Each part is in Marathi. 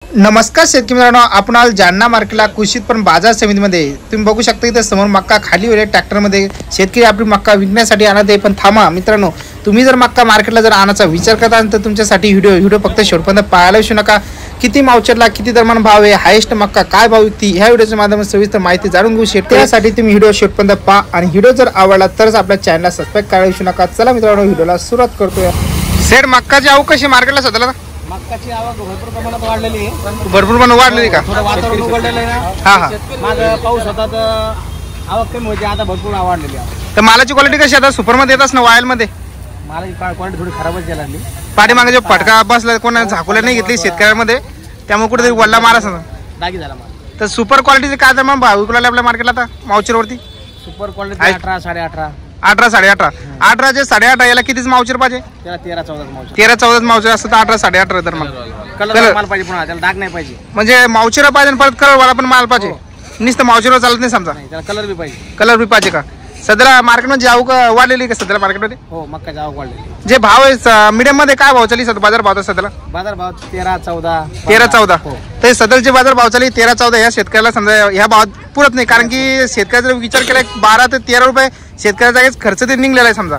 नमस्कार शेतकरी मित्रांनो, आपण आज जालना मार्केटला कृषी उत्पन्न बाजार समितीमध्ये तुम्ही बघू शकता इथं समोर मक्का खाली वेळे ट्रॅक्टरमध्ये शेतकरी आपली मक्का विकण्यासाठी आणत आहे। पण थांबा मित्रांनो, तुम्ही जर मक्का मार्केटला जर आणायचा विचार करता तर तुमच्यासाठी व्हिडिओ फक्त शेवटपर्यंत पाहायला विसरू नका। किती मावचरला किती दरम्यान भाव आहे, हायेस्ट मक्का काय भाव विकती, ह्या व्हिडिओच्या माध्यमातून सविस्तर माहिती जाणून घेऊ शकता। त्यासाठी तुम्ही व्हिडिओ शेवटपर्यंत पहा आणि व्हिडिओ जर आवडला तरच आपल्या चॅनलला सबस्क्राइब करायला विसरू नका। चला मित्रांनो, व्हिडिओला सुरुवात करतोय। सेट मक्काची आवक कशी मार्केटला सध्याला? मक्काची आवक भरपूर प्रमाणात वाढलेली आहे। भरपूर पण वाढलेली का? थोडं वातावरण उघडलेलं आहे ना। हा माग पाऊस होता तर आवक कमी होती, आता भरपूर वाढलेली आहे। तर मालाची क्वालिटी कशी आता सुपरमध्ये येतात ना, वायल मध्ये मालाची क्वालिटी थोडी खराबच झाली लागली। पाठीमागे जो फटका बसला कोणा झाकुल्या नाही घेतली शेतकऱ्यांमध्ये, त्यामुळे कुठेतरी वल्ला मारा समजा दागी झाला माल। तर सुपर क्वालिटीचे काय तर मग भाव विकला आपल्या मार्केटला आता मावचरवरती? सुपर क्वालिटी 18, 18.5, 18, 18.5, 18 18 याला कितीच मावचर पाहिजे? त्याला 13, 14 मावचर। 13, 14 मावचर असतं तर 18, 18.5 तर मग कलर माल पाहिजे, पुन्हा त्याला डाग नाही पाहिजे। म्हणजे मावचर पाहिजे परत कलर वाला पण माल पाहिजे, नुसतं मावचरवर चालत नाही समजा, त्याला कलर बी पाहिजे। कलर बी पाहिजे का? सध्याला मार्केटमध्ये आवक वाढलेली का सध्याला मार्केटमध्ये? हो, मक्काची आवक वाढलेली। जे भाव आहे मीडियम मध्ये काय भाव चालली सध्या बाजार भाव सध्याला? बाजार भाव 13, 14, 13, 14 हो। तर सध्याचे बाजार भाव चालली 13, 14 या शेतकऱ्याला समजा ह्या भावात पुरत नाही, कारण की शेतकऱ्याचा विचार केला 12 ते 13 रुपये शेतकऱ्याचा खर्च ते निघलेला आहे समजा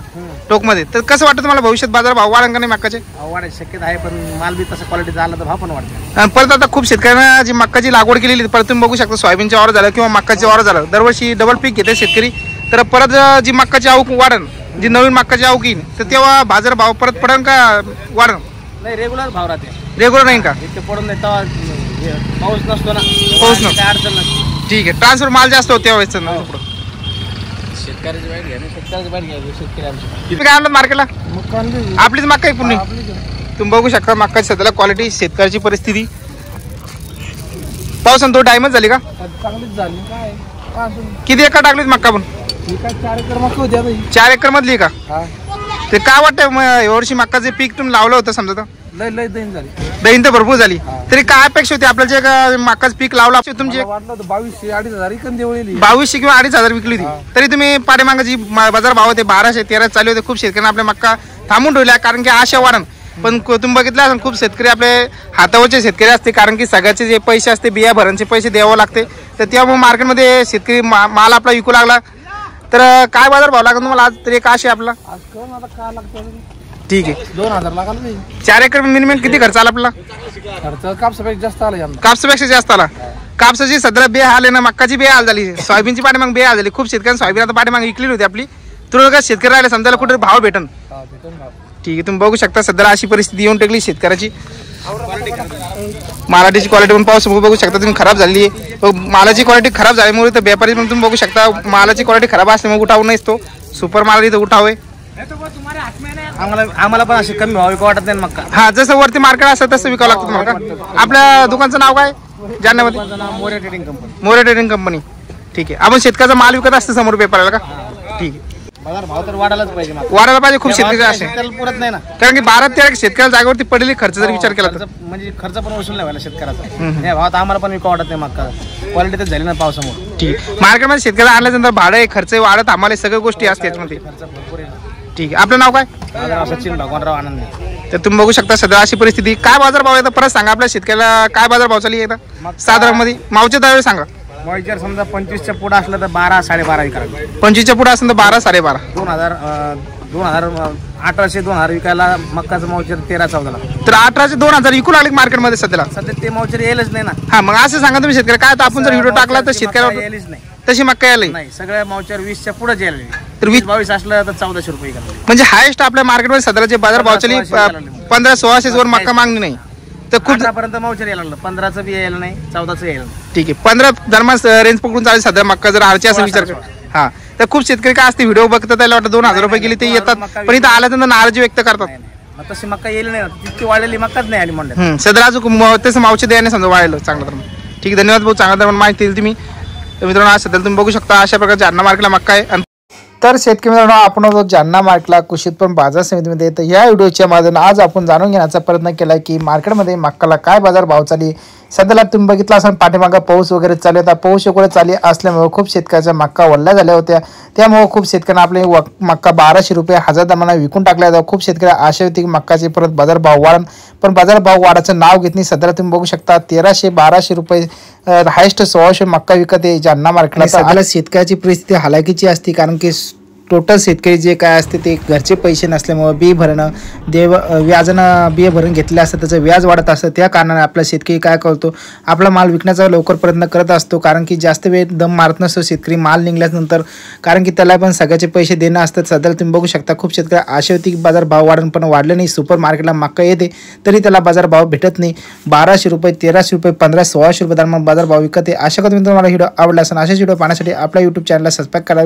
टोकमध्ये। तर कसं वाटतं तुम्हाला भविष्यात बाजार भाव वाढेल का नाही मक्काचे? वाढायची शक्यता आहे, पण माल बी तसा क्वालिटी आला तर भाव पण वाढतो। आणि परत आता खूप शेतकऱ्यांना जी मक्काची लागवड केलेली परत तुम्ही बघू शकता सोयाबीनची ऑर्डर झालं किंवा मक्काची ऑर्डर झालं, दरवर्षी डबल पीक घेते शेतकरी। तर परत जी मक्काची आवक वाढन, जी नवीन मक्काची आवक येईल तर तेव्हा बाजार भाव परत पडन का वाढन? नाही, रेग्युलर भाव राहते, रेग्युलर नाही का? इतके पडून नाही तेव्हा पाऊस नसतो ना, पाऊस नसतो, काय अडचण नसते। ठीक आहे। ट्रान्सफर माल जास्त होते त्यावेळेस शेतकऱ्याची वाईट घ्या, शेतकऱ्याची वाईट घ्या, शेतकऱ्यांची तुम्ही काय आणलं मार्केटला? आपलीच मक्का आहे पूर्ण। तुम्ही बघू शकता मक्का सध्याला क्वालिटी, शेतकऱ्याची परिस्थिती। पावसानं तो टाइमच झाली का? चांगलीच झाली। काय किती एकर टाकलीत मक्का पण? 4 एकर मक्का होती आता। 4 एकर मधली का? ते काय वाटतं यावर्षी मक्काचे पीक तुम्ही लावलं होतं समजा तर? लय दैन झाली, दैन तर भरपूर झाली। तरी काय अपेक्षा होती आपल्याला जे मक्काचं पीक लावला तुमचे? वाटलं होतं 2200, 2500 इकन देवळी। 2200 किंवा 2500 विकली होती। तरी तुम्ही पाठीमागे बाजार भाव होते 1200 13 चालू होते, खूप शेतकऱ्यांना आपल्या मक्का थांबून ठेवल्या कारण की आशा वाढन। पण तुम्ही बघितलं असेल खूप शेतकरी आपले हातावरचे शेतकरी असते, कारण की सगळ्याचे जे पैसे असते बिया भरणचे पैसे द्यावं लागते। तर त्यामुळे मार्केटमध्ये शेतकरी माल आपला विकू लागला तर काय बाजार भाव लागला तुम्हाला आज? तरी एक आशा आपला ठीक आहे 2000 लागला। 4 एकर मिनिमम किती खर्च आला आपला? खर्च कापसापेक्षा जास्त आला, कापसापेक्षा जास्त आला। कापसाची सध्या बेहाल आहे ना, मक्काची बेहाल झाली, सोयाबीनची पाठीमाग बेहाल झाली। खूप शेतकऱ्यांनी सोयाबीन आता पाठीमाग विकली होती आपली, तुला शेतकरी राहिले समजायला कुठे भाव भेटन। ठीक आहे, तुम्ही बघू शकता सध्याला अशी परिस्थिती येऊन टेकली शेतकऱ्याची। मालाची क्वालिटी पण पाऊस बघू शकता तुम्ही खराब झाली आहे। मालाची क्वालिटी खराब झाल्यामुळे तर व्यापारी पण तुम्ही बघू शकता मालाची क्वालिटी खराब असल्यामुळे उठाव नाहीच, तो सुपर माल इथं उठाव आहे। आम्हाला पण असे कमी भाव वाटत नाही मक्का। हा, जसं वरती मार्केट असतं तसं विकावं लागतं तुम्हाला का? आपल्या दुकानचं नाव काय जालन्यामध्ये? More trading company. More trading company, ठीक आहे। आपण शेतकऱ्याचा माल विकत असतं समोर पेपरला का? ठीक आहे, बाजार भाव तर वाढायलाच पाहिजे, वाढायला पाहिजे। खूप शेतकरी असे पुरत नाही ना, कारण की 12-13 शेतकऱ्याला जागेवरती पडलेली खर्च जर विचार केला तर म्हणजे खर्च पण वसूल नाही व्हायला शेतकऱ्याचा। या भावात आम्हाला पण विकावं वाटत नाही मक्का, क्वालिटी तर झाली ना पावसामुळे। ठीक आहे, मार्केटमध्ये शेतकऱ्याला आणल्यानंतर भाडं खर्च वाढत आम्हाला सगळ्या गोष्टी असतात याच्यामध्ये। खर्च भरपूर आहे। ठीक आहे, आपलं नाव काय? सचिन भगवानराव आनंद। तर तुम्ही बघू शकता सध्या अशी परिस्थिती। काय बाजार भाव आहे परत सांगा आपल्या शेतकऱ्याला, काय बाजार भाव चालली आहे साधारण मध्ये मावच्या दर सांगा? मॉइचर समजा 25च्या पुढे असलं तर 12, 12.5 विकायला। 25च्या पुढे असेल तर 12, 12.5। 1800, 2000 विकायला मक्काचं मॉइचर 13, 14 ला। तर 1800 2000 विकू लागले मार्केटमध्ये सध्याला? सध्या ते मॉइचर येईलच नाही ना। हा, मग असं सांगा तुम्ही शेतकरी काय, आपण जर व्हिडिओ टाकला तर शेतकऱ्याला येईलच नाही, तशी मक्का यायला नाही। सगळ्या मॉइचर 20च्या पुढे यायला, तर 22 असलं तर 1400 रुपये विकायला। म्हणजे हायेस्ट आपल्या मार्केटमध्ये सध्याला जे बाजार भाव चालली 1500-1600 वर मक्का मागणी नाही, तर खूप 18पर्यंत मॉइचर यायला लागलं, 15चं बी यायला नाही, 14चं यायला नाही। ठीक आहे, 15 दरम्यान रेंज पकडून चालेल सध्या मक्का जर आरची असं विचार कर। हा, तर खूप शेतकरी काय असते व्हिडिओ बघतात त्याला वाटतं 2000 रुपये गेली ते येतात, पण इथं आल्यानंतर नाराजी व्यक्त करतात। मग तशी मक्का येईल नाही, तितकी वाढलेली मक्काच नाही आली म्हणलं। सध्या अजून तसं मावचे द्याने समजा वाढलं चांगलं तर ठीक आहे। धन्यवाद भाऊ, चांगला तर माहिती दिली तुम्ही। तर मित्रांनो आज सध्या तुम्ही बघू शकता अशा प्रकारे जालना मार्केटला मक्का आहे। तर शेतकरी मित्रांनो, आपण जालना मार्केटला कृषी उत्पन्न बाजार समितीमध्ये, तर या व्हिडिओच्या माध्यमातून आज आपण जाणून घेण्याचा प्रयत्न केला की मार्केटमध्ये मक्काला काय बाजार भाव चालली, सध्याला तुम्ही बघितलं असाल पाठीमागं पाऊस वगैरे चालू होता. पाऊस वगैरे चालू असल्यामुळे खूप शेतकऱ्याच्या मक्का वल्ल्या झाल्या होत्या. त्यामुळे खूप शेतकऱ्यांना आपले मक्का 1200 रुपये हजार दामानं विकून टाकला होता. खूप शेतकरी आशा होती की मक्काचे परत बाजारभाव वाढन, पण बाजारभाव वाढायचं नाव घेत नाही. सध्याला तुम्ही बघू शकता 1300-1200 रुपये हायेस्ट 1600 मक्का विकत आहे जालना मार्केटला. सध्याला शेतकऱ्याची परिस्थिती हालाकीची असते, कारण की टोटल शेतकरी जे काय असते ते घरचे पैसे नसल्यामुळे बी भरणं व्याजानं बी भरून घेतलं असतं, त्याचं व्याज वाढत असतं. त्या कारणाने आपला शेतकरी काय करतो, आपला माल विकण्याचा लवकर प्रयत्न करत असतो, कारण की जास्त वेळ दम मारत नसतो शेतकरी माल निघल्यानंतर, कारण की त्याला पण सगळ्याचे पैसे देणं असतात. सध्याला तुम्ही बघू शकता खूप शेतकरी आशा होती की बाजार भाव वाढून, पण वाढलं नाही. सुपर मार्केटला मक्का येते तरी त्याला बाजारभाव भेटत नाही. 1200 रुपये 1300 रुपये 1500-1600 रुपये दरम्यान बाजारभाव विकत आहे. अशा कधी तुम्हाला व्हिडिओ आवडला असेल. अशाच व्हिडिओ पाहण्यासाठी आपल्या यूट्यूब चॅनलला सबस्क्राईब करा.